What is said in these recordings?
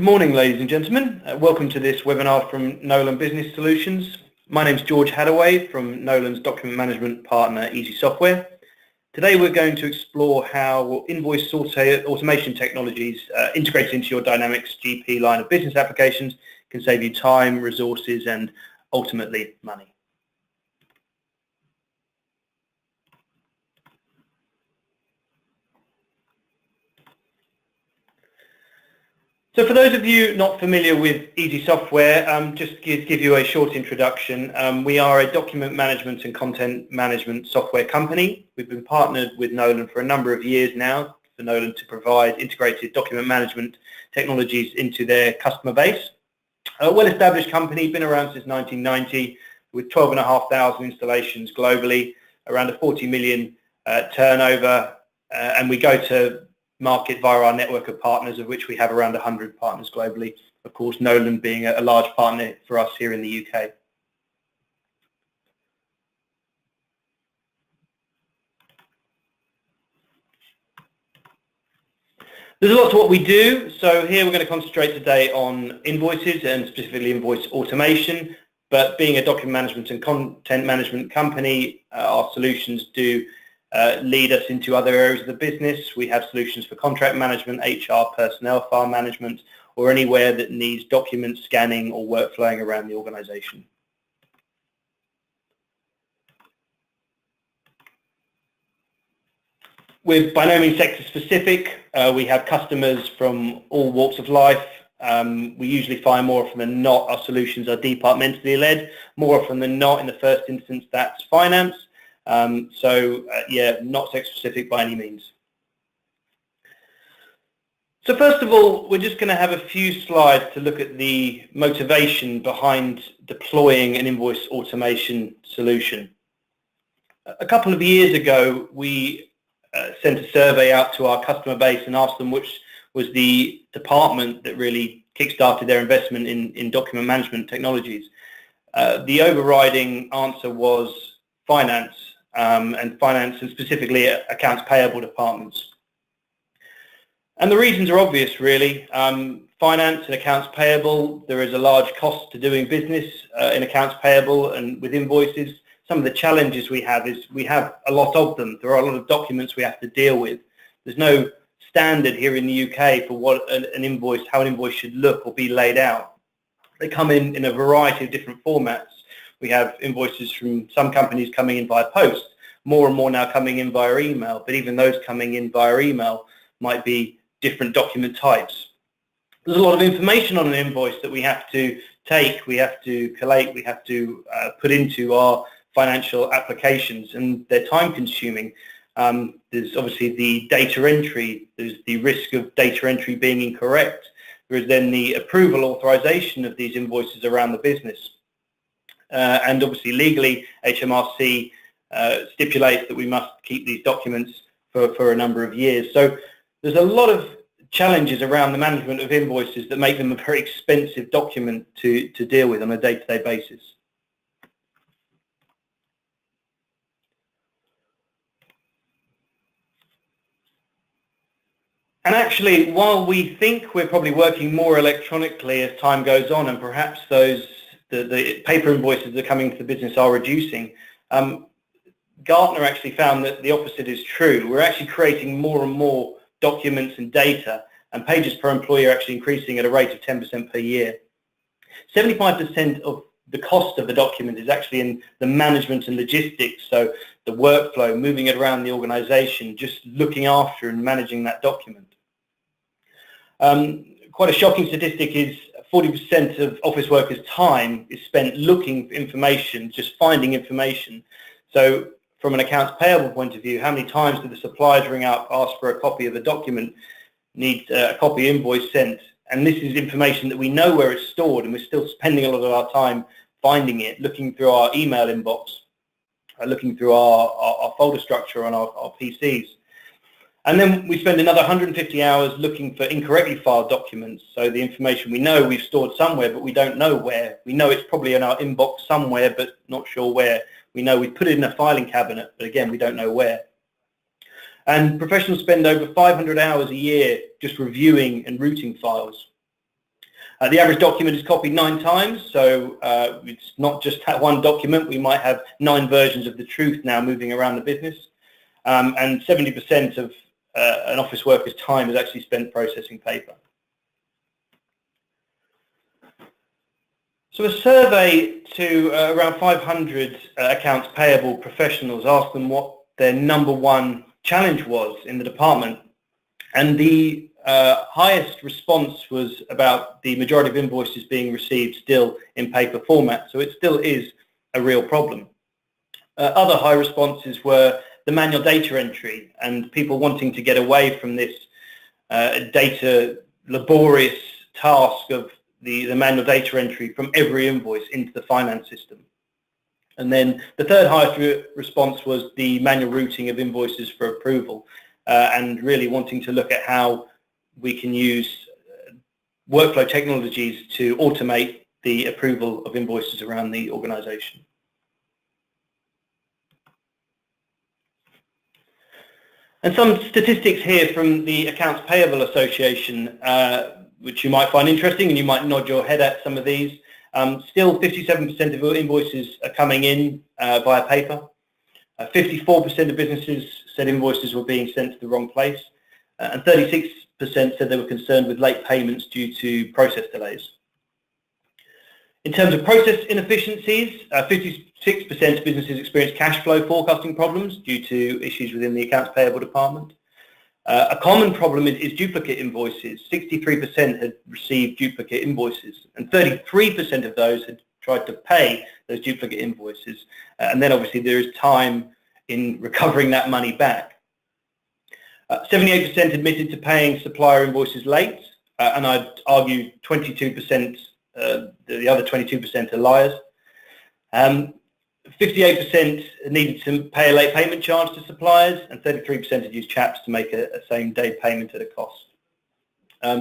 morning, ladies and gentlemen. Welcome to this webinar from Nolan Business Solutions. My name is George Hadaway from Nolan's document management partner, Easy Software. Today we're going to explore how invoice automation technologies integrated into your Dynamics GP line of business applications can save you time, resources, and ultimately money. So for those of you not familiar with Easy Software, just to give you a short introduction, we are a document management and content management software company. We've been partnered with Nolan for a number of years now for Nolan to provide integrated document management technologies into their customer base. A well-established company, been around since 1990 with 12,500 installations globally, around a 40 million turnover, and we go to market via our network of partners, of which we have around 100 partners globally. Of course, Nolan being a large partner for us here in the UK. There's a lot to what we do. So here we're going to concentrate today on invoices and specifically invoice automation. But being a document management and content management company, our solutions do lead us into other areas of the business. We have solutions for contract management, HR, personnel file management, or anywhere that needs document scanning or workflowing around the organization. We're by no means sector specific. We have customers from all walks of life. We usually find more often than not our solutions are departmentally led. More often than not, in the first instance, that's finance. Yeah, not sector specific by any means. So first of all, we're just going to have a few slides to look at the motivation behind deploying an invoice automation solution. A couple of years ago, we sent a survey out to our customer base and asked them which was the department that really kickstarted their investment in document management technologies. The overriding answer was finance, and specifically accounts payable departments. And the reasons are obvious, really. Finance and accounts payable, there is a large cost to doing business in accounts payable and with invoices. Some of the challenges we have is we have a lot of them. There are a lot of documents we have to deal with. There's no standard here in the UK for what an invoice, how an invoice should look or be laid out. They come in a variety of different formats. We have invoices from some companies coming in via post, more and more now coming in via email, but even those coming in via email might be different document types. There's a lot of information on an invoice that we have to take, we have to collate, we have to put into our financial applications, and they're time consuming. There's obviously the data entry, there's the risk of data entry being incorrect. There is then the approval authorization of these invoices around the business. And obviously legally, HMRC stipulates that we must keep these documents for a number of years. So there's a lot of challenges around the management of invoices that make them a very expensive document to deal with on a day-to-day basis. And actually, while we think we're probably working more electronically as time goes on, and perhaps the paper invoices that are coming to the business are reducing, Gartner actually found that the opposite is true. We're actually creating more and more documents and data, and pages per employee are actually increasing at a rate of 10% per year. 75% of the cost of the document is actually in the management and logistics, so the workflow, moving it around the organization, just looking after and managing that document. Quite a shocking statistic is 40% of office workers' time is spent looking for information, just finding information. So from an accounts payable point of view, how many times do the suppliers ring up, ask for a copy of a document, need a copy invoice sent? And this is information that we know where it's stored, and we're still spending a lot of our time finding it, looking through our email inbox, looking through our folder structure on our PCs. And then we spend another 150 hours looking for incorrectly filed documents. So the information we know we've stored somewhere, but we don't know where. We know it's probably in our inbox somewhere, but not sure where. We know we put it in a filing cabinet, but again, we don't know where. And professionals spend over 500 hours a year just reviewing and routing files. The average document is copied 9 times, so it's not just that one document. We might have 9 versions of the truth now moving around the business, and 70% of an office worker's time is actually spent processing paper. So a survey to around 500 accounts payable professionals asked them what their #1 challenge was in the department, and the highest response was about the majority of invoices being received still in paper format, so it still is a real problem. Other high responses were the manual data entry and people wanting to get away from this data laborious task of the manual data entry from every invoice into the finance system. And then the third highest response was the manual routing of invoices for approval, and really wanting to look at how we can use workflow technologies to automate the approval of invoices around the organization. And some statistics here from the Accounts Payable Association, which you might find interesting, and you might nod your head at some of these. Still 57% of invoices are coming in via paper. 54% of businesses said invoices were being sent to the wrong place, and 36% said they were concerned with late payments due to process delays. In terms of process inefficiencies, 56% of businesses experienced cash flow forecasting problems due to issues within the accounts payable department. A common problem is duplicate invoices. 63% had received duplicate invoices, and 33% of those had tried to pay those duplicate invoices. And then obviously there is time in recovering that money back. 78% admitted to paying supplier invoices late, and I'd argue 22%, the other 22% are liars. 58% needed to pay a late payment charge to suppliers, and 33% had used chaps to make a same-day payment at a cost.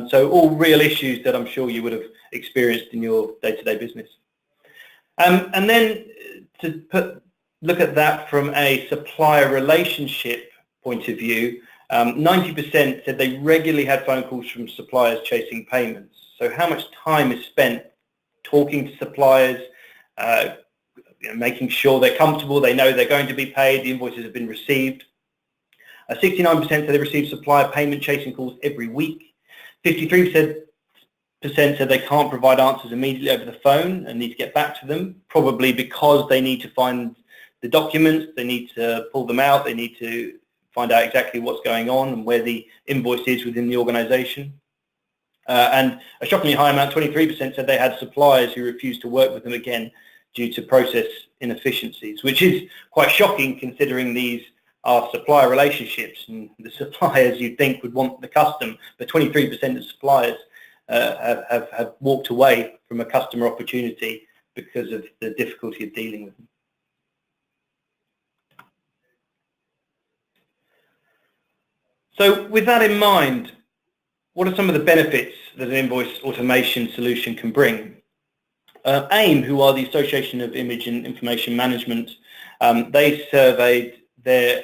So all real issues that I'm sure you would have experienced in your day-to-day business. And then to look at that from a supplier relationship point of view, 90% said they regularly had phone calls from suppliers chasing payments. So how much time is spent talking to suppliers, making sure they're comfortable, they know they're going to be paid, the invoices have been received. 69% said they received supplier payment chasing calls every week. 53% said they can't provide answers immediately over the phone and need to get back to them, probably because they need to find the documents, they need to pull them out, they need to find out exactly what's going on and where the invoice is within the organization. And a shockingly high amount, 23%, said they had suppliers who refused to work with them again due to process inefficiencies, which is quite shocking considering these are supplier relationships, and the suppliers you'd think would want the custom, but 23% of suppliers have walked away from a customer opportunity because of the difficulty of dealing with them. So with that in mind, what are some of the benefits that an invoice automation solution can bring? AIM, who are the Association of Image and Information Management, they surveyed their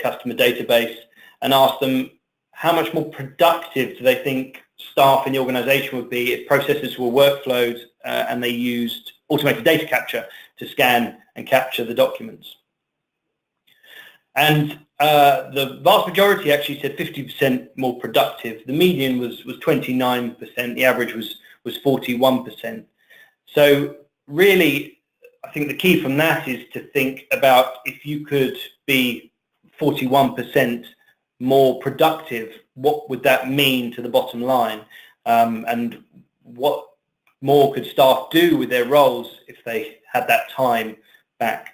customer database and asked them how much more productive do they think staff in the organization would be if processes were workflowed and they used automated data capture to scan and capture the documents. And the vast majority actually said 50% more productive. The median was 29%, the average was 41%. So really, I think the key from that is to think about if you could be 41% more productive, what would that mean to the bottom line? And what more could staff do with their roles if they had that time back?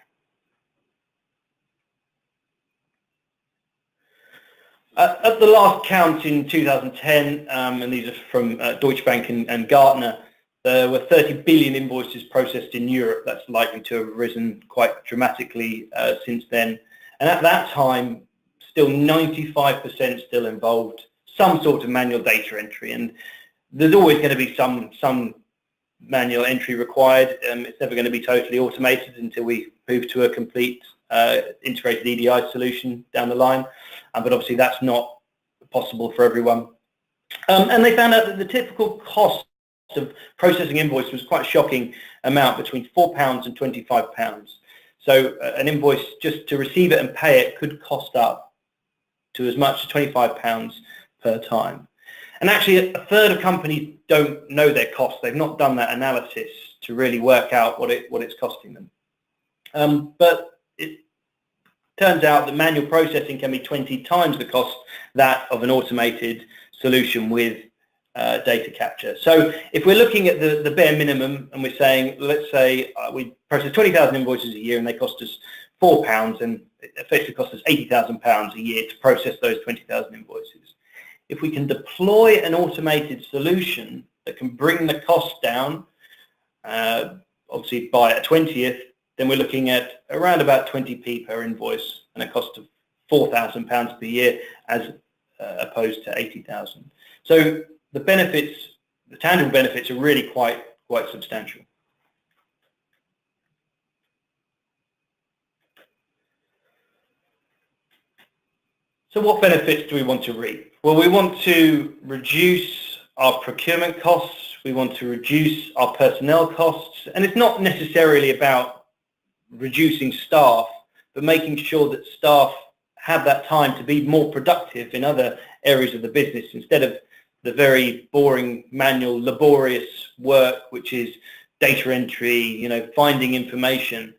At the last count in 2010, and these are from Deutsche Bank and Gartner, there were 30 billion invoices processed in Europe. That's likely to have risen quite dramatically since then. And at that time, still 95% still involved some sort of manual data entry. And there's always going to be some manual entry required. It's never going to be totally automated until we move to a complete integrated EDI solution down the line. But obviously that's not possible for everyone. And they found out that the typical cost of processing invoice was quite a shocking amount, between £4 and £25. So an invoice, just to receive it and pay it, could cost up to as much as £25 per time. And actually, a third of companies don't know their costs. They've not done that analysis to really work out what it's costing them. But it turns out that manual processing can be 20 times the cost that of an automated solution with data capture. So if we're looking at the bare minimum and we're saying, let's say we process 20,000 invoices a year and they cost us £4, and it effectively costs us £80,000 a year to process those 20,000 invoices. If we can deploy an automated solution that can bring the cost down, obviously by a 20th, then we're looking at around about 20p per invoice and a cost of £4,000 per year as opposed to 80,000. So the benefits, the tangible benefits, are really quite substantial. So what benefits do we want to reap? Well, we want to reduce our procurement costs, we want to reduce our personnel costs, and it's not necessarily about reducing staff, but making sure that staff have that time to be more productive in other areas of the business instead of the very boring, manual, laborious work, which is data entry, finding information.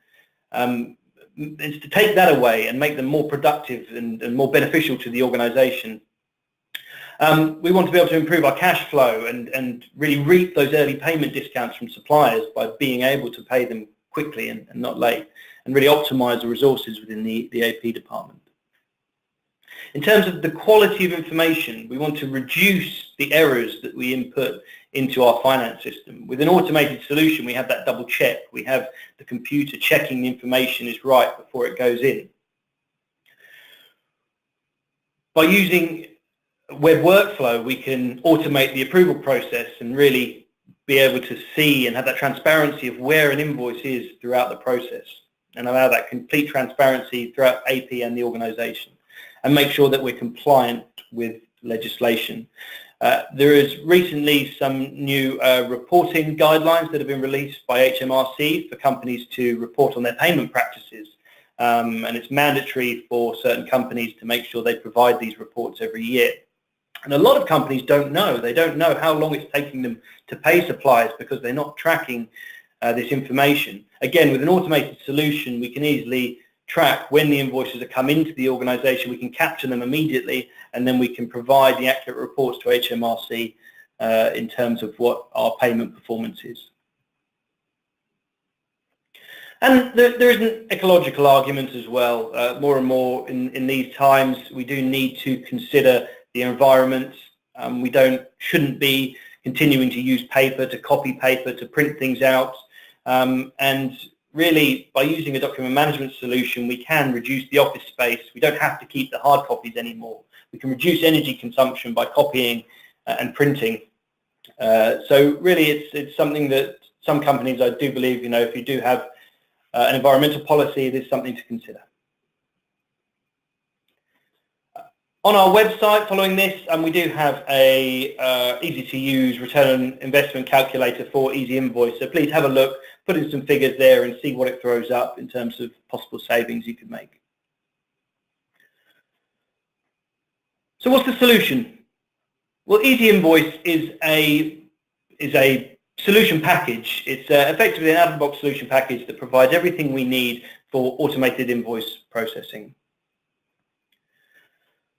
Is to take that away and make them more productive and more beneficial to the organization. We want to be able to improve our cash flow and really reap those early payment discounts from suppliers by being able to pay them quickly and not late, and really optimize the resources within the AP department. In terms of the quality of information, we want to reduce the errors that we input into our finance system. With an automated solution, we have that double check. We have the computer checking the information is right before it goes in. By using web workflow, we can automate the approval process and really be able to see and have that transparency of where an invoice is throughout the process, and allow that complete transparency throughout AP and the organization, and make sure that we're compliant with legislation. There is recently some new reporting guidelines that have been released by HMRC for companies to report on their payment practices, and it's mandatory for certain companies to make sure they provide these reports every year. And a lot of companies don't know. They don't know how long it's taking them to pay suppliers because they're not tracking this information. Again, with an automated solution, we can easily track when the invoices are come into the organization. We can capture them immediately, and then we can provide the accurate reports to HMRC in terms of what our payment performance is. And there is an ecological argument as well. More and more in these times, we do need to consider the environment. We shouldn't be continuing to use paper, to copy paper, to print things out. And really, by using a document management solution, we can reduce the office space. We don't have to keep the hard copies anymore. We can reduce energy consumption by copying and printing. So really, it's something that some companies, I do believe, if you do have an environmental policy, it is something to consider. On our website, following this, we do have a easy-to-use return on investment calculator for Easy Invoice. So please have a look, put in some figures there, and see what it throws up in terms of possible savings you could make. So what's the solution? Well, Easy Invoice is a solution package. It's effectively an out-of-the-box solution package that provides everything we need for automated invoice processing.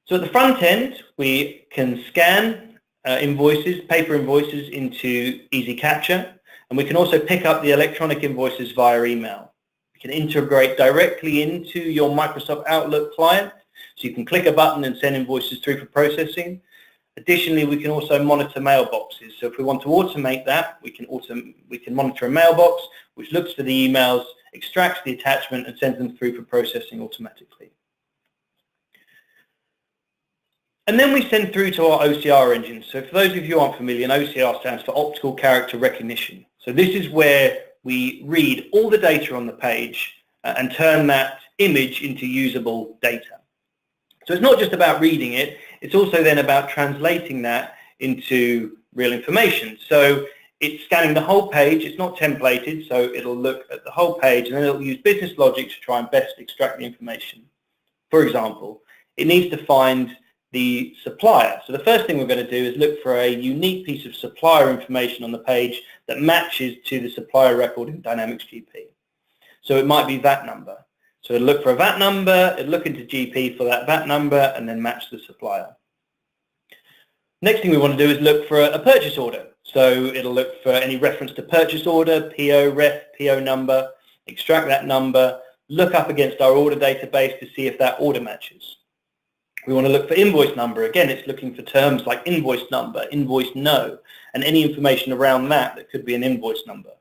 So at the front end, we can scan invoices, paper invoices, into Easy Capture, and we can also pick up the electronic invoices via email. We can integrate directly into your Microsoft Outlook client, so you can click a button and send invoices through for processing. Additionally, we can also monitor mailboxes. So if we want to automate that, we can monitor a mailbox which looks for the emails, extracts the attachment, and sends them through for processing automatically. And then we send through to our OCR engine. So for those of you who aren't familiar, OCR stands for Optical Character Recognition. So this is where we read all the data on the page and turn that image into usable data. So it's not just about reading it, it's also then about translating that into real information. So it's scanning the whole page. It's not templated, so it'll look at the whole page, and then it'll use business logic to try and best extract the information. For example, it needs to find the supplier. So the first thing we're going to do is look for a unique piece of supplier information on the page that matches to the supplier record in Dynamics GP. So it might be VAT number. So it'll look for a VAT number, it'll look into GP for that VAT number, and then match the supplier. Next thing we want to do is look for a purchase order. So it'll look for any reference to purchase order, PO, ref, PO number, extract that number, look up against our order database to see if that order matches. We want to look for invoice number. Again, it's looking for terms like invoice number, invoice no, and any information around that could be an invoice number.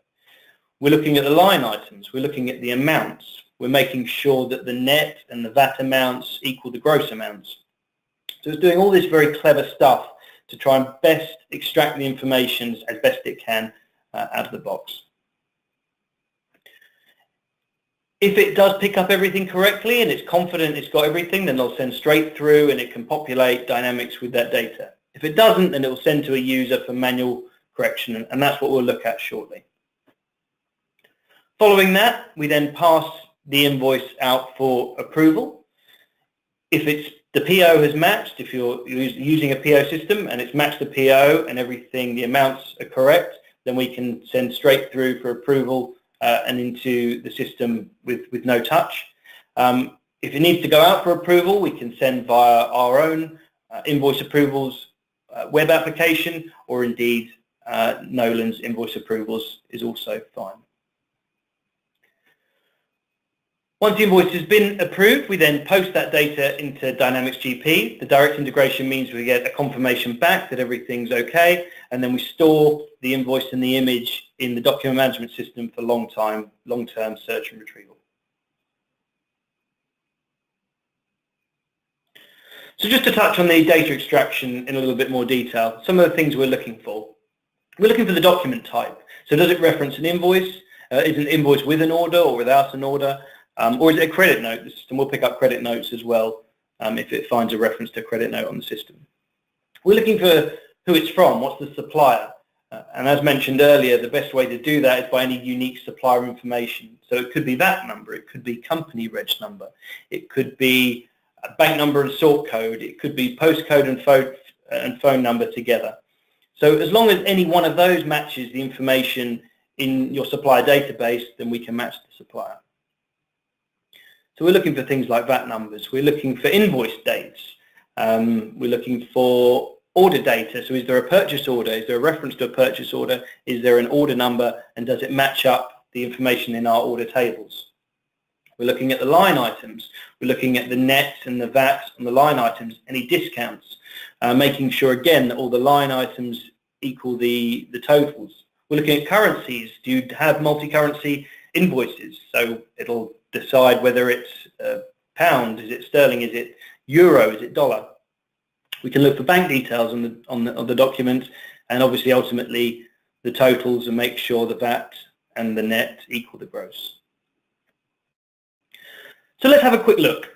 We're looking at the line items. We're looking at the amounts. We're making sure that the net and the VAT amounts equal the gross amounts. So it's doing all this very clever stuff to try and best extract the information as best it can out of the box. If it does pick up everything correctly and it's confident it's got everything, then it'll send straight through and it can populate Dynamics with that data. If it doesn't, then it will send to a user for manual correction, and that's what we'll look at shortly. Following that, we then pass the invoice out for approval. If the PO has matched, if you're using a PO system and it's matched the PO and everything, the amounts are correct, then we can send straight through for approval and into the system with no touch. If it needs to go out for approval, we can send via our own invoice approvals web application, or indeed Nolan's invoice approvals is also fine. Once the invoice has been approved, we then post that data into Dynamics GP. The direct integration means we get a confirmation back that everything's okay, and then we store the invoice and the image in the document management system for long-term search and retrieval. So just to touch on the data extraction in a little bit more detail, some of the things we're looking for. We're looking for the document type. So does it reference an invoice? Is an invoice with an order or without an order? Or is it a credit note? The system will pick up credit notes as well if it finds a reference to a credit note on the system. We're looking for who it's from, what's the supplier. And as mentioned earlier, the best way to do that is by any unique supplier information. So it could be that number, it could be company reg number, it could be a bank number and sort code, it could be postcode and phone number together. So as long as any one of those matches the information in your supplier database, then we can match the supplier. So we're looking for things like VAT numbers. We're looking for invoice dates. We're looking for order data. So is there a purchase order? Is there a reference to a purchase order? Is there an order number? And does it match up the information in our order tables? We're looking at the line items. We're looking at the net and the VAT on the line items, any discounts, making sure, again, that all the line items equal the totals. We're looking at currencies. Do you have multi-currency invoices? So it'll decide whether it's pound, is it sterling, is it euro, is it dollar. We can look for bank details on the document, and obviously ultimately the totals, and make sure the VAT and the net equal the gross. So let's have a quick look.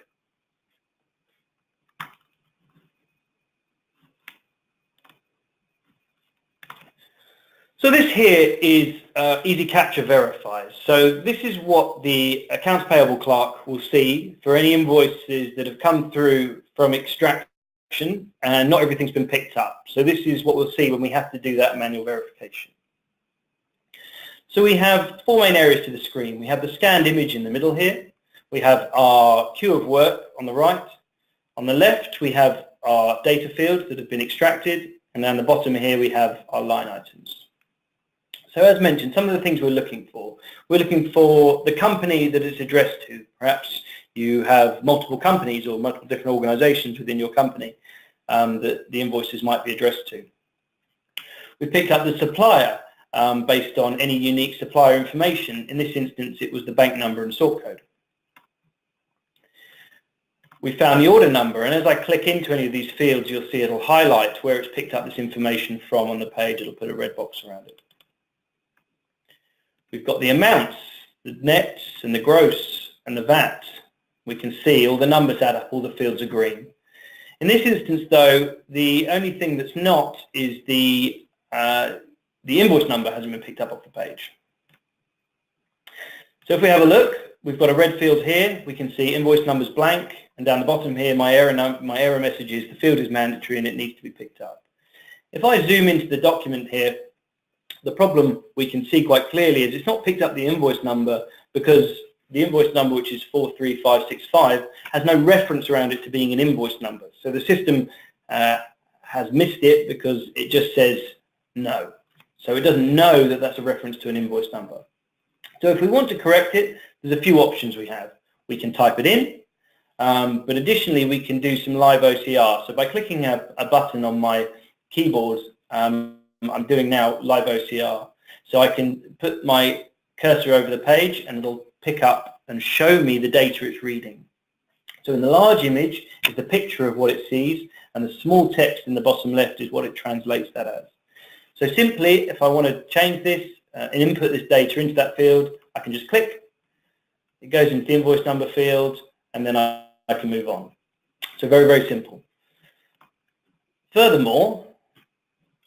So this here is Easy Capture Verifies. So this is what the accounts payable clerk will see for any invoices that have come through from extraction and not everything's been picked up. So this is what we'll see when we have to do that manual verification. So we have four main areas to the screen. We have the scanned image in the middle here. We have our queue of work on the right. On the left, we have our data fields that have been extracted. And down the bottom here, we have our line items. So as mentioned, some of the things we're looking for the company that it's addressed to. Perhaps you have multiple companies or multiple different organizations within your company that the invoices might be addressed to. We picked up the supplier based on any unique supplier information. In this instance, it was the bank number and sort code. We found the order number, and as I click into any of these fields, you'll see it'll highlight where it's picked up this information from on the page. It'll put a red box around it. We've got the amounts, the nets and the gross and the VAT. We can see all the numbers add up, all the fields are green. In this instance though, the only thing that's not is the the invoice number hasn't been picked up off the page. So if we have a look, we've got a red field here. We can see invoice number's blank, and down the bottom here, my error message is the field is mandatory and it needs to be picked up. If I zoom into the document here, the problem we can see quite clearly is it's not picked up the invoice number because the invoice number, which is 43565, has no reference around it to being an invoice number. So the system has missed it because it just says no. So it doesn't know that that's a reference to an invoice number. So if we want to correct it, there's a few options we have. We can type it in, but additionally we can do some live OCR. So by clicking a button on my keyboard, I'm doing now live OCR. So I can put my cursor over the page and it'll pick up and show me the data it's reading. So in the large image is the picture of what it sees, and the small text in the bottom left is what it translates that as. So simply, if I want to change this and input this data into that field, I can just click. It goes into the invoice number field, and then I can move on. So very, very simple. Furthermore,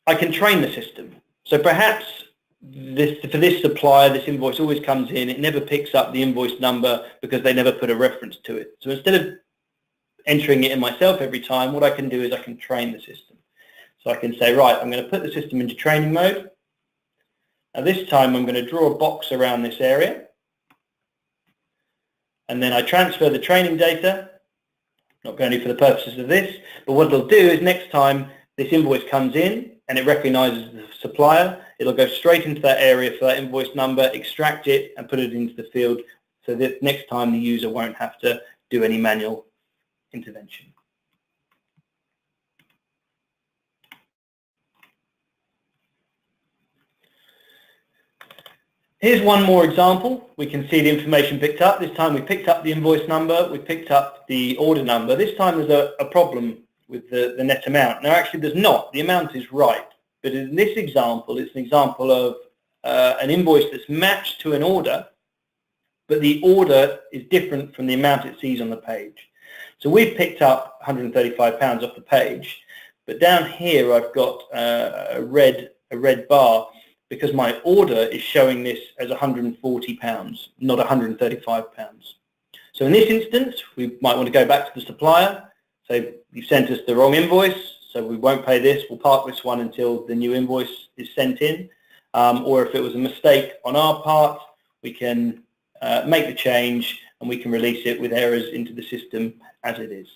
I can train the system. So perhaps for this supplier, this invoice always comes in, it never picks up the invoice number because they never put a reference to it. So instead of entering it in myself every time, what I can do is I can train the system. So I can say, right, I'm going to put the system into training mode. Now this time I'm going to draw a box around this area. And then I transfer the training data, not only for the purposes of this, but what it'll do is next time this invoice comes in and it recognizes the supplier, it'll go straight into that area for that invoice number, extract it and put it into the field so that next time the user won't have to do any manual intervention. Here's one more example. We can see the information picked up. This time we picked up the invoice number, we picked up the order number. This time there's a problem with the net amount. Now actually there's not. The amount is right. But in this example, it's an example of an invoice that's matched to an order, but the order is different from the amount it sees on the page. So we've picked up £135 off the page, but down here I've got a red bar because my order is showing this as £140, not £135. So in this instance, we might want to go back to the supplier, say you've sent us the wrong invoice, so we won't pay this, we'll park this one until the new invoice is sent in. Or if it was a mistake on our part, we can make the change and we can release it with errors into the system as it is.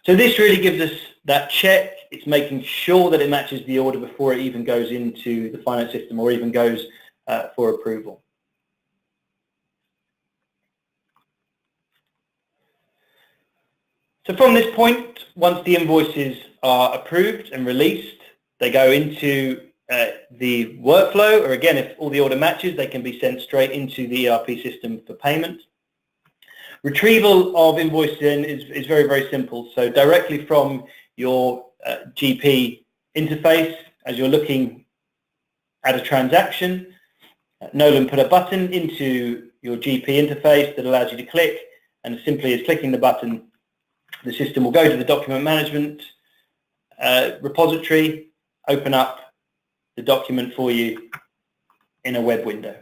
So this really gives us that check. It's making sure that it matches the order before it even goes into the finance system or even goes for approval. So from this point, once the invoices are approved and released, they go into the workflow, or again, if all the order matches, they can be sent straight into the ERP system for payment. Retrieval of invoicing is very, very simple. So directly from your GP interface, as you're looking at a transaction, Nolan put a button into your GP interface that allows you to click, and as simply as clicking the button, the system will go to the document management repository, open up the document for you in a web window.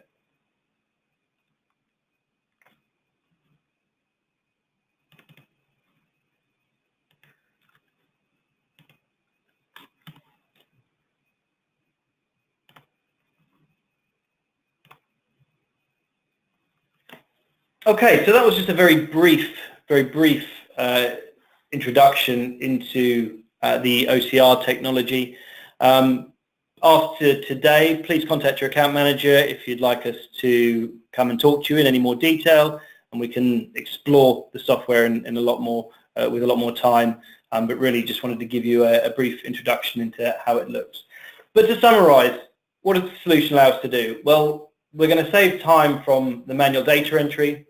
Okay, so that was just a very brief introduction into the OCR technology. After today, please contact your account manager if you'd like us to come and talk to you in any more detail, and we can explore the software in a lot more with a lot more time. But really, just wanted to give you a brief introduction into how it looks. But to summarise, what does the solution allow us to do? Well, we're going to save time from the manual data entry.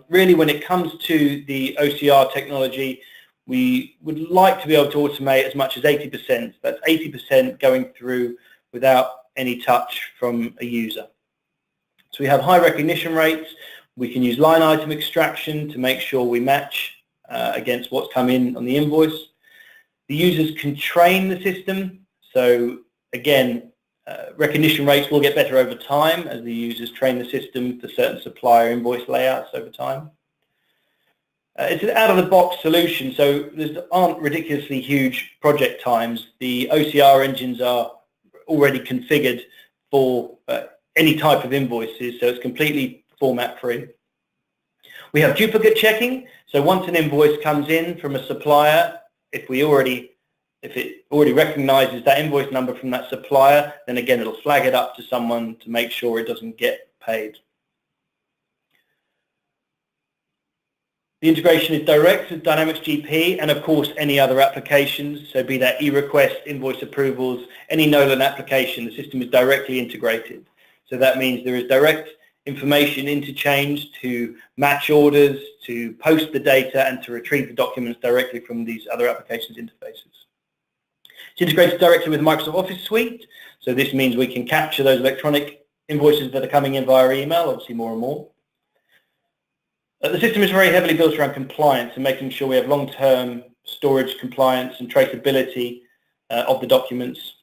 Really, when it comes to the OCR technology, we would like to be able to automate as much as 80%. That's 80% going through without any touch from a user. So we have high recognition rates. We can use line item extraction to make sure we match against what's come in on the invoice. The users can train the system. So again, recognition rates will get better over time as the users train the system for certain supplier invoice layouts over time. It's an out-of-the-box solution, so there aren't ridiculously huge project times. The OCR engines are already configured for any type of invoices, so it's completely format-free. We have duplicate checking, so once an invoice comes in from a supplier, if it already recognizes that invoice number from that supplier, then again it'll flag it up to someone to make sure it doesn't get paid. The integration is direct with Dynamics GP and of course any other applications, so be that e-request, invoice approvals, any Nolan application, the system is directly integrated. So that means there is direct information interchange to match orders, to post the data and to retrieve the documents directly from these other applications interfaces. It's integrated directly with Microsoft Office Suite, so this means we can capture those electronic invoices that are coming in via email, obviously more and more. The system is very heavily built around compliance and making sure we have long-term storage compliance and traceability of the documents.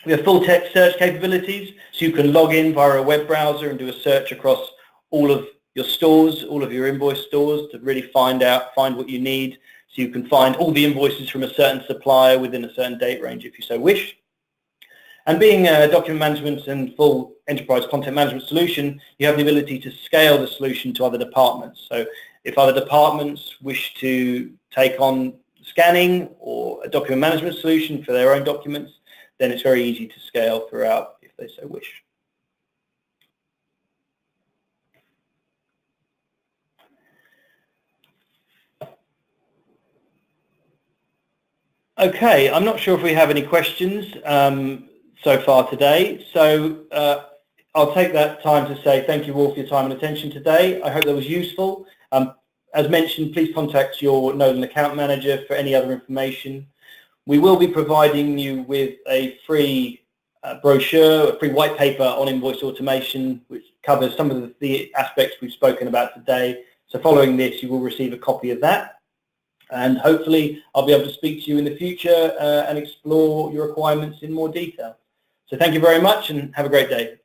We have full text search capabilities, so you can log in via a web browser and do a search across all of your stores, all of your invoice stores to really find what you need. So you can find all the invoices from a certain supplier within a certain date range if you so wish. And being a document management and full enterprise content management solution, you have the ability to scale the solution to other departments. So if other departments wish to take on scanning or a document management solution for their own documents, then it's very easy to scale throughout if they so wish. Okay, I'm not sure if we have any questions so far today, so I'll take that time to say thank you all for your time and attention today. I hope that was useful. As mentioned, please contact your Nolan account manager for any other information. We will be providing you with a free brochure, a free white paper on invoice automation, which covers some of the aspects we've spoken about today. So following this, you will receive a copy of that. And hopefully I'll be able to speak to you in the future and explore your requirements in more detail. So thank you very much and have a great day.